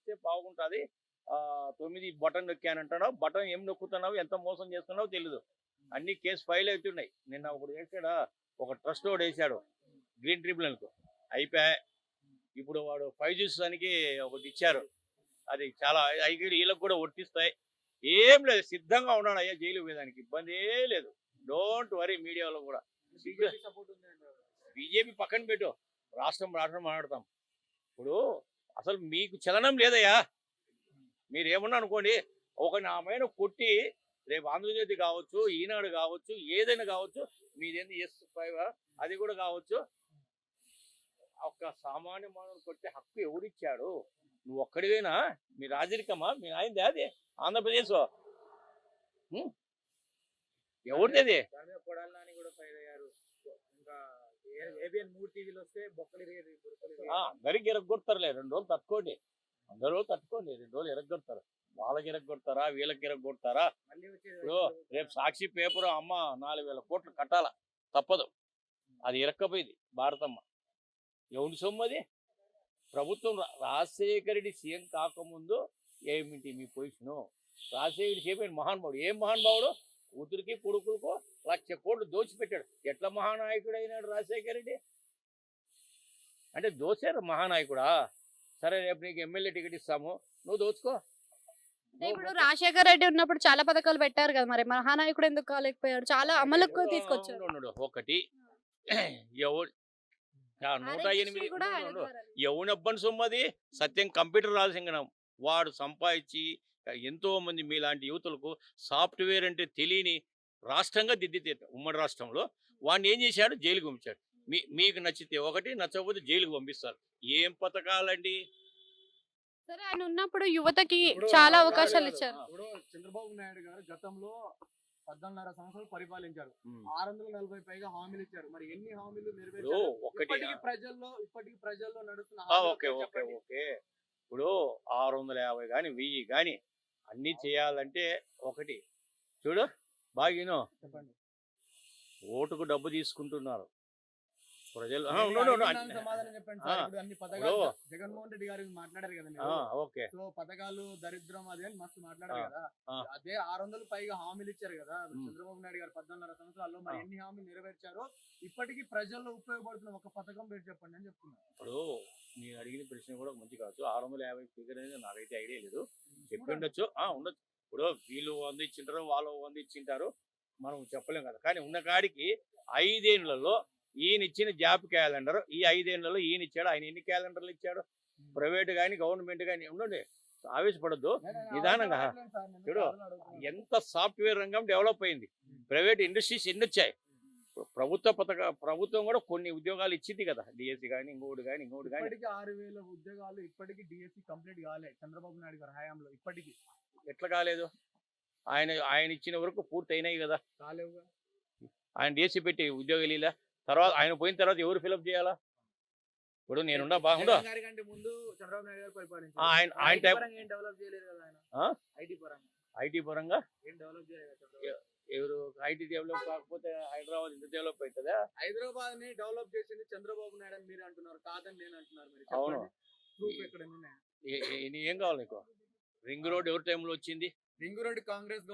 చేస్తే బాగుంటుంది. 9 button నొక్కానంటాడు. Button ఏం నొక్కుతున్నావు, ఎంత మోసం చేస్తున్నావో తెలీదు. అన్ని కేసు ఫైల్ అవుతున్నాయి. నిన్న ఒకడు వేసాడా, ఒక ట్రస్ట్ వాడు వేసాడు గ్రీన్ ట్రిబ్యునల్కు, అయిపోయా. ఇప్పుడు వాడు 5G దానికి ఒకటి ఇచ్చారు, అది చాలా వీళ్ళకి కూడా వర్తిస్తాయి. ఏం లేదు, సిద్ధంగా ఉన్నాడు అయ్యా జైలు పోయేదానికి, ఇబ్బంది ఏ లేదు. Don't worry. మీడియాలో కూడా బీజేపీ పక్కన పెట్టు, రాష్ట్రం మాట్లాడతాం. ఇప్పుడు అసలు మీకు చలనం లేదయ్యా. మీరు ఏమన్నా అనుకోండి, ఒక నా పైన కొట్టి రేపు ఆంధ్రజ్యోతి కావచ్చు, ఈనాడు కావచ్చు, ఏదైనా కావచ్చు, మీదేంది S5 అది కూడా కావచ్చు. ఒక సామాన్య మానవుడు కొట్టే హక్కు ఎవరిచ్చాడు? నువ్వు ఒక్కడివేనా? మీ రాజరికమా? మీ నాయనదే అది ఆంధ్రప్రదేశ్? ఎవరిది అది? అందరికి ఎరగొడతారులే, 2 రోజులు తట్టుకోండి. అందరూ తట్టుకోండి, 2 రోజులు ఎరగొడతారు. వాళ్ళకి ఎరగొడతారా, వీళ్ళకి ఎరగొడతారా? ఇప్పుడు రేపు సాక్షి పేపర్ అమ్మ 4,000 కోట్లు కట్టాల, తప్పదు. అది ఇరక్కపోయింది భారతమ్మ. ఎవరి సొమ్ము అది? ప్రభుత్వం. రాజశేఖర రెడ్డి సీఎం కాకముందు ఏమిటి మీ పొజిషను? రాజశేఖర రెడ్డి మహానుభావుడు. ఏం మహానుభావుడు? కూతురికి కొడుకులకు 1,00,000 కోట్లు దోచిపెట్టాడు. ఎట్లా మహానాయకుడు అయినాడు రాజశేఖర రెడ్డి? అంటే దోచారు మహానాయకుడా? సరే, రేపు నీకు ఎమ్మెల్యే టికెట్ ఇస్తాము, నువ్వు దోచుకో. ఇప్పుడు రాజశేఖర రెడ్డి ఉన్నప్పుడు చాలా పథకాలు పెట్టారు కదా, మరి మహానాయకుడు ఎందుకు కాలేకపోయాడు? చాలా అమలుకు తీసుకొచ్చారు. ఒకటి ఎవరు 108 ఎవనబ్బని సొమ్మది? సత్యం కంప్యూటర్ రాజసింగనం వాడు సంపాదించి ఎంతో మంది మీలాంటి యువతులకు సాఫ్ట్వేర్ అంటే తెలియని రాష్ట్రంగా దిద్దితే ఉమ్మడి రాష్ట్రంలో వాడిని ఏం చేశాడు? జైలుకు పంపించాడు. మీకు నచ్చితే ఒకటి, నచ్చకపోతే జైలుకు పంపిస్తారు. ఏం పథకాలండి? సరే, ఆయన ఉన్నప్పుడు యువతకి చాలా అవకాశాలు ఇచ్చారు. ఇప్పుడు చంద్రబాబు నాయుడు గారు గతంలో 14.5 సంవత్సరాలు పరిపాలించారు. 640 పైగా హామీలు ఇచ్చారు. మరి ఎన్ని హామీలు నెరవేర్చారు? ఇప్పటికీ ప్రజల్లో నడుస్తున్న ఓకే. ఇప్పుడు 650 కానీ 1000 కానీ అన్ని చేయాలంటే ఒకటి చూడు, బాగినో చెప్పండి. ఓటుకు డబ్బు తీసుకుంటున్నారు ప్రజలు. సమాధానం చెప్పండి సార్. ఇప్పుడు అన్ని పథకాలు జగన్మోహన్ రెడ్డి గారు మాట్లాడారు కదా, ఓకే. సో పథకాలు దరిద్రం అదే అని మస్తు మాట్లాడారు కదా. అదే 600 పైగా హామీలు ఇచ్చారు కదా చంద్రబాబు నాయుడు గారు 14.5 సంవత్సరాల్లో. మరి ఎన్ని హామీలు నెరవేర్చారో, ఇప్పటికీ ప్రజల్లో ఉపయోగపడుతున్న ఒక పథకం పేరు చెప్పండి అని చెప్తున్నారు. ఇప్పుడు నేను అడిగిన ప్రశ్న కూడా మంచి కావచ్చు. 650 ఫిగర్ అనేది నాకైతే ఐడియా లేదు, చెప్పి ఉండొచ్చు, ఉండొచ్చు. ఇప్పుడు వీళ్ళు 100 ఇచ్చింటారు, వాళ్ళు 100 ఇచ్చింటారు, మనం చెప్పలేం కదా. కానీ ఉన్న కాడికి 5 ఏళ్లలో ఈయన ఇచ్చిన జాబ్ క్యాలెండర్, ఈ 5 ఏళ్లలో ఈయన ఇచ్చాడు. ఆయన ఎన్ని క్యాలెండర్లు ఇచ్చాడు? ప్రైవేట్ కానీ గవర్నమెంట్ కానీ ఉండండి, ఆవేశపడద్దు, నిదానంగా. చూడు ఎంత సాఫ్ట్వేర్ రంగం డెవలప్ అయింది, ప్రైవేట్ ఇండస్ట్రీస్ ఎన్ని వచ్చాయి. ప్రభుత్వం కూడా కొన్ని ఉద్యోగాలు ఇచ్చింది కదా, డిఎస్సి కానీ ఇంకోటి కానీ. ఇప్పటికీ 6,000 ఉద్యోగాలు ఇప్పటికీ డిఎస్సి కంప్లీట్ కాలేదు చంద్రబాబు నాయుడు గారి హయాంలో. ఇప్పటికీ ఎట్లా కాలేదు? ఆయన ఇచ్చిన వరకు పూర్తి అయినాయి కదా. కాలేవుగా. ఆయన డిఎస్సి పెట్టి ఉద్యోగాలు ఇలా తర్వాత ఆయన పోయిన తర్వాత ఎవరు ఫిలప్ చేయాలా? ఇప్పుడు నేనున్నా బాగుండా ఐటీ పరంగా ఎవరు ఐటీ డెవలప్ కాకపోతే హైదరాబాద్ ఇంత డెవలప్ అవుతుందా? హైదరాబాద్ ని డెవలప్ చేసింది చంద్రబాబు నాయుడు అని మీరు అంటున్నారు, కాదని నేను అంటున్నారు. అవును. ఏం కావాలి నీకు? రింగ్ రోడ్ ఎవరి టైంలో వచ్చింది? Ring road Congress